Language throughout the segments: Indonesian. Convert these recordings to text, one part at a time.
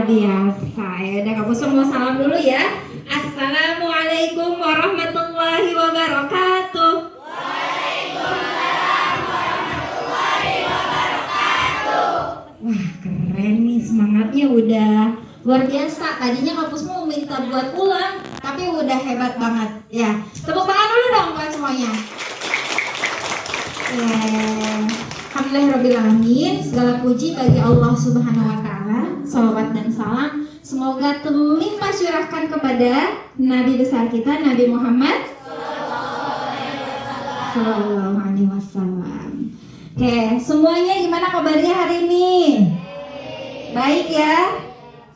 biasa. Ya udah, kamu semua salam dulu ya. Assalamualaikum warahmatullahi wabarakatuh. Waalaikumsalam warahmatullahi wabarakatuh. Wah, keren nih, semangatnya udah luar biasa. Tadinya kampus mau minta buat pulang, tapi udah hebat banget ya. Tepuk tangan dulu dong buat semuanya. Alhamdulillahirrahmanirrahim. Segala puji bagi Allah Subhanahu wa Ta'ala. Salawat dan salam semoga terlimpah curahkan kepada Nabi besar kita, Nabi Muhammad Sallallahu Alaihi Wasallam. Oke, semuanya gimana kabarnya hari ini? Baik ya?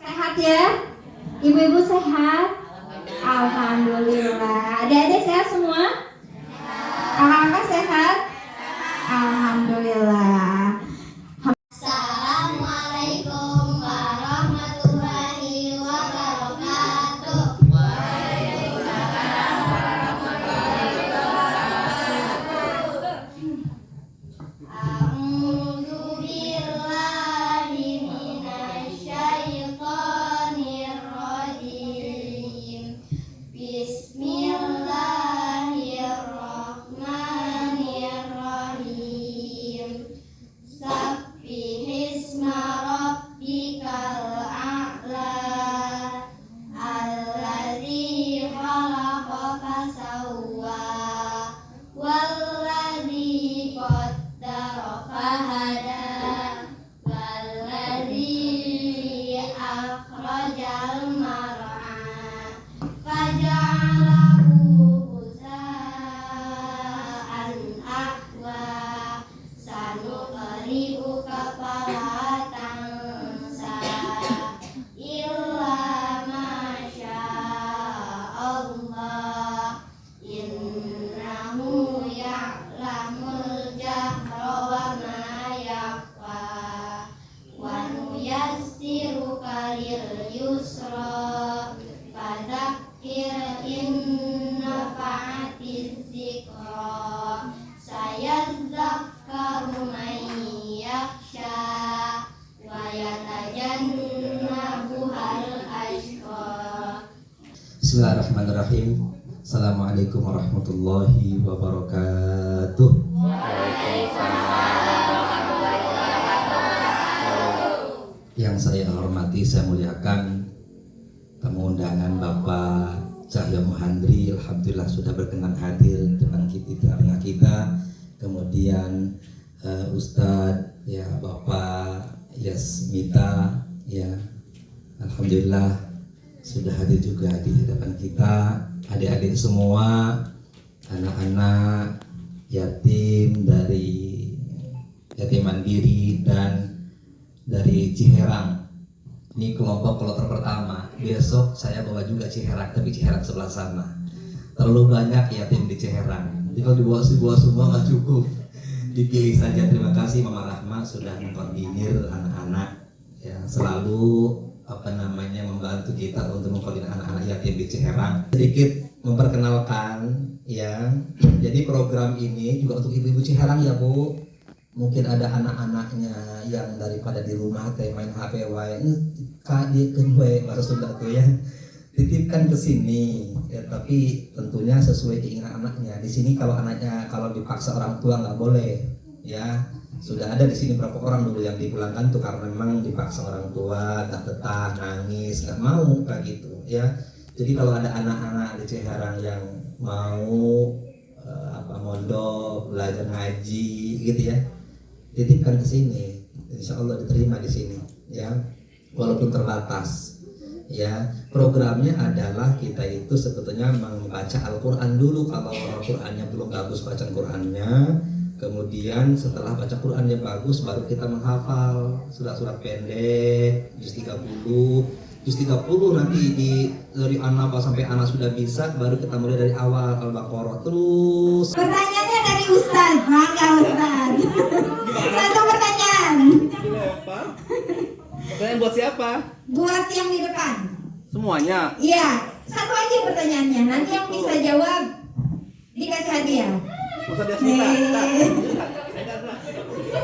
Sehat ya? Ibu-ibu sehat? Alhamdulillah. Adik-adik sehat semua? Kakak sehat? Alhamdulillah. Assalamualaikum warahmatullahi wabarakatuh. Waalaikumsalam warahmatullahi wabarakatuh. A'udzu billahi minasyaitonir rajim. Bismillahirrahmanirrahim. Sabbihisma rabbikal a'la alladzi khalaqa fasawwa walladzi qaddara fahada walladzi akhrajal mar'a faja'alahu ghusaan ahwa sanuqri'uka fala tansa illa ma sya'allah innahu ya'lamul jahra wa ma yakhfa wa nuyassiruka lil yusra fadzakir in nafa'atiz dzikra sayadzakkaru man yakhsha wa yatajannabuhal ashqa. Bismillahirrahmanirrahim. Assalamualaikum warahmatullahi wabarakatuh. Yang saya hormati, saya muliakan tamu undangan Bapak Cahyo Muhandri, alhamdulillah sudah berkenan hadir di depan kita, tengah kita. Kemudian Ustadz ya Bapak Yasmita ya, alhamdulillah sudah hadir juga di hadapan kita. Adik-adik semua, anak-anak yatim dari yatim mandiri dan dari Ciherang. Ini kelompok kloter pertama. Besok saya bawa juga Ciherang, tapi Ciherang sebelah sana. Terlalu banyak yatim di Ciherang. Jadi kalau dibawa semua nggak cukup. Dipilih saja. Terima kasih Mama Rahma sudah mengkoordinir anak-anak yang selalu membantu kita untuk mengkoordinir anak-anak yatim di Ciherang. Sedikit memperkenalkan ya. Jadi program ini juga untuk ibu-ibu Ciherang ya Bu. Mungkin ada anak-anaknya yang daripada di rumah main HP wae di kedua baru sudah tuh ya titipkan ke sini ya, tapi tentunya sesuai keinginan anaknya. Di sini kalau anaknya kalau dipaksa orang tua nggak boleh ya. Sudah ada di sini berapa orang dulu yang dipulangkan tuh karena memang dipaksa orang tua, nggak betah, nangis, nggak mau kayak gitu ya. Jadi kalau ada anak-anak di Ciherang yang mau mondok, belajar ngaji gitu ya, titipkan ke sini, insya Allah diterima di sini ya, walaupun terbatas ya. Programnya adalah kita itu sebetulnya membaca Al-Quran dulu. Kalau Al-Qurannya belum bagus bacaan Qurannya, kemudian setelah baca Qurannya bagus baru kita menghafal surat-surat pendek juz 30 nanti dari An-Naba sampai Anas sudah bisa, baru kita mulai dari awal Al-Baqarah terus. Pertanyaannya dari Ustaz, mangga Ustaz. Satu pertanyaan. Pertanyaan buat siapa? Buat yang di depan. Semuanya. Iya, satu aja pertanyaannya. Nanti yang bisa jawab dikasih hadiah. Ustaz Yasmita.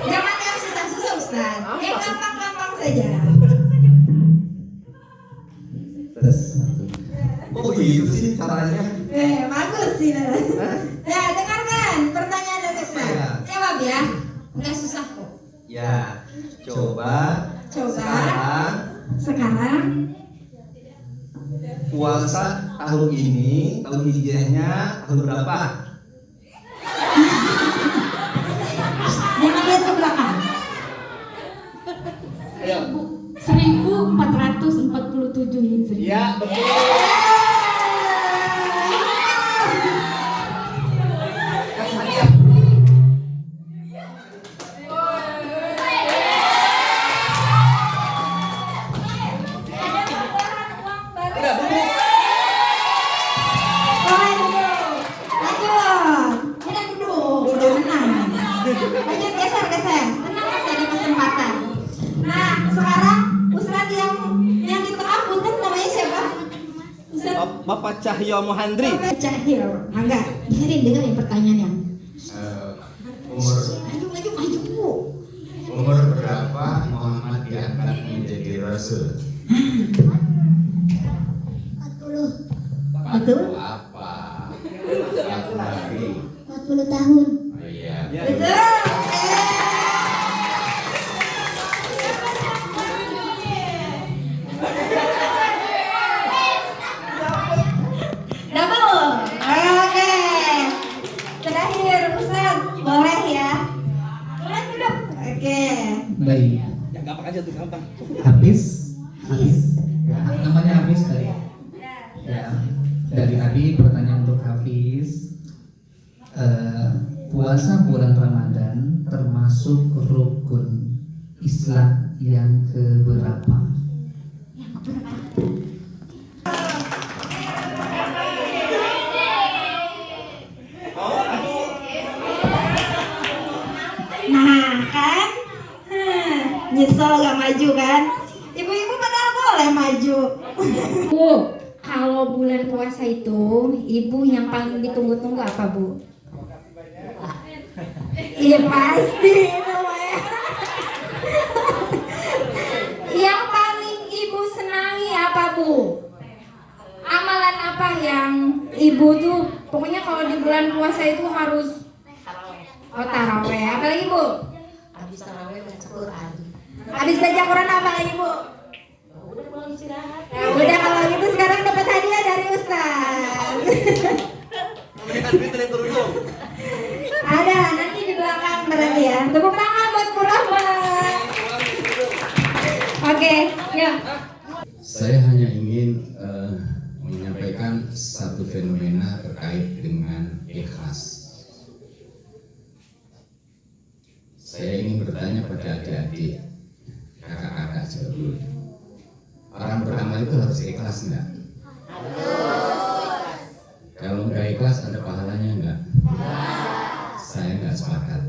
Jangan yang susah-susah Ustaz. Yang gampang-gampang saja. ya. Nggak susah kok. Ya, coba Coba sekarang sekarang puasa tahun ini, tahun hijriahnya tahun berapa? jangan lihat ke belakang. Ayo. 1447 Hijriah. Ya, betul. Udah, Bu. Lanjut, geser. Tenang, masih ada kesempatan. Nah, sekarang Ustadz yang di tengah punten namanya siapa? Ustadz Bapak Cahyo Muhandri. Cahil. Enggak, dengerin pertanyaannya. Umur Maju. umur berapa Muhammad diangkat menjadi rasul? 40 Betul? Apa? Satu hari. 40 tahun. Oh iya. Ya. Betul. Double. Oke. Terakhir Ustaz, boleh ya? Boleh duduk. Oke. Baik, Ya gampang aja tuh, gampang. Hafiz, ya, namanya Hafiz tadi. Ya, dari Adi pertanyaan untuk Hafiz. Puasa bulan Ramadan termasuk rukun Islam yang keberapa? Nah kan, nyesel gak maju kan? Ibu-ibu padahal boleh maju. Bu, kalau bulan puasa itu, ibu yang paling ditunggu-tunggu apa bu? Iya pasti itu ya. Yang paling ibu senangi apa bu? Amalan apa yang ibu tuh, pokoknya kalau di bulan puasa itu harus taraweh. Apa lagi bu? Habis tarawih baca Quran. Habis baca Quran apa lagi bu? Udah pulang istirahat. Ya udah kalau gitu sekarang dapat hadiah dari Ustaz. Memberikan Fitri kerudung. Ada nanti di belakang berarti ya. Tepuk tangan buat Bu Rahmat. Oke, ya. Saya hanya ingin menyampaikan satu fenomena terkait dengan ikhlas. Saya ingin bertanya pada adik-adik, kakak-kakak dulu. Orang beramal itu harus ikhlas enggak? Kalau enggak ikhlas ada pahalanya enggak? Saya enggak sepakat.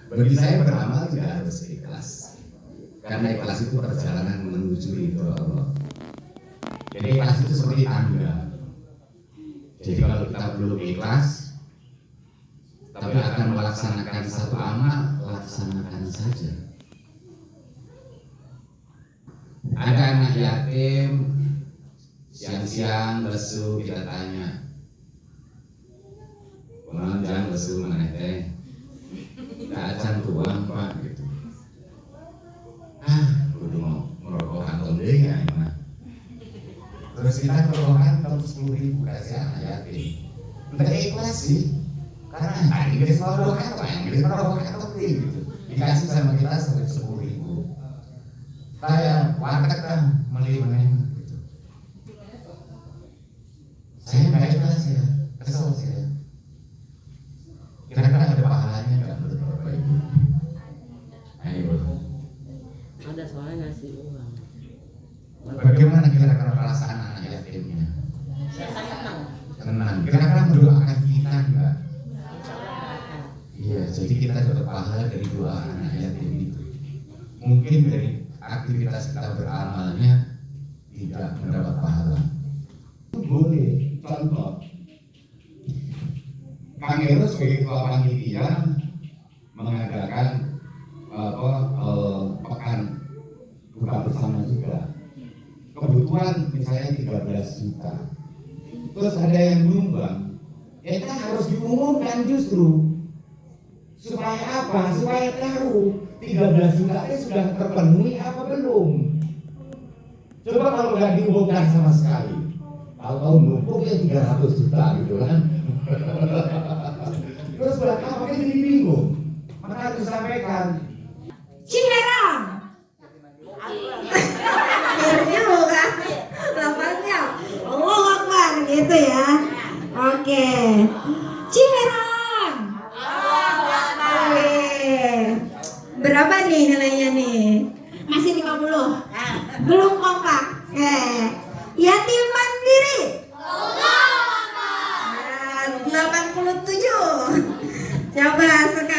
Bagi saya beramal tidak harus ikhlas. Karena ikhlas itu perjalanan menuju ridho Allah. Jadi ikhlas itu seperti tangga. Jadi kalau kita belum ikhlas, tapi akan melaksanakan satu amal, laksanakan saja. Ada anak yatim, siang-siang lesu, kita tanya, "Jangan lesu mana teh? Tak acan tuang pak," gitu. Kudu mau merokok kantong deh ya mah. Terus kita merokok kantong 10.000 kasih anak yatim. Enggak ikhlas sih. Karena tadi kita selalu kantong, yang kita merokok kantong deh gitu. Dikasih sama kita 10.000. Saya warteg kan meli-meli gitu. Saya nggak ikhlas ya, kesel saya. Kira-kira ada pahalanya nggak menurut Bapak Ibu? Ayo. Ada soalnya ngasih uang. Bagaimana kira-kira perasaan anak yatimnya? Saya senang. Tenang. Kira-kira mendoakan kita enggak? Insya Allah akan. Iya, jadi kita dapat pahala dari doa anak yatim itu. Mungkin dari aktivitas kita beramalnya tidak mendapat pahala. Boleh, contoh. Kang Heru sebagai ketua panitia mengadakan pekan buka bersama juga. Kebutuhan misalnya 13 juta. Terus ada yang nyumbang Kita harus diumumkan justru. Supaya apa? Supaya tahu 13 juta itu sudah terpenuhi apa belum. Coba kalau nggak diumumkan sama sekali, tahu-tahu numpuk ya 300 juta gitu kan. Terus buat apa kita jadi bingung? Maka harus disampaikan. Ciherang. Akhirnya bukan lapangnya. Allah Akbar gitu ya. Oke. Ciherang. Oke. Berapa nih nilainya nih? Masih 50. Belum kompak. Yatim mandiri. 87. Coba sekarang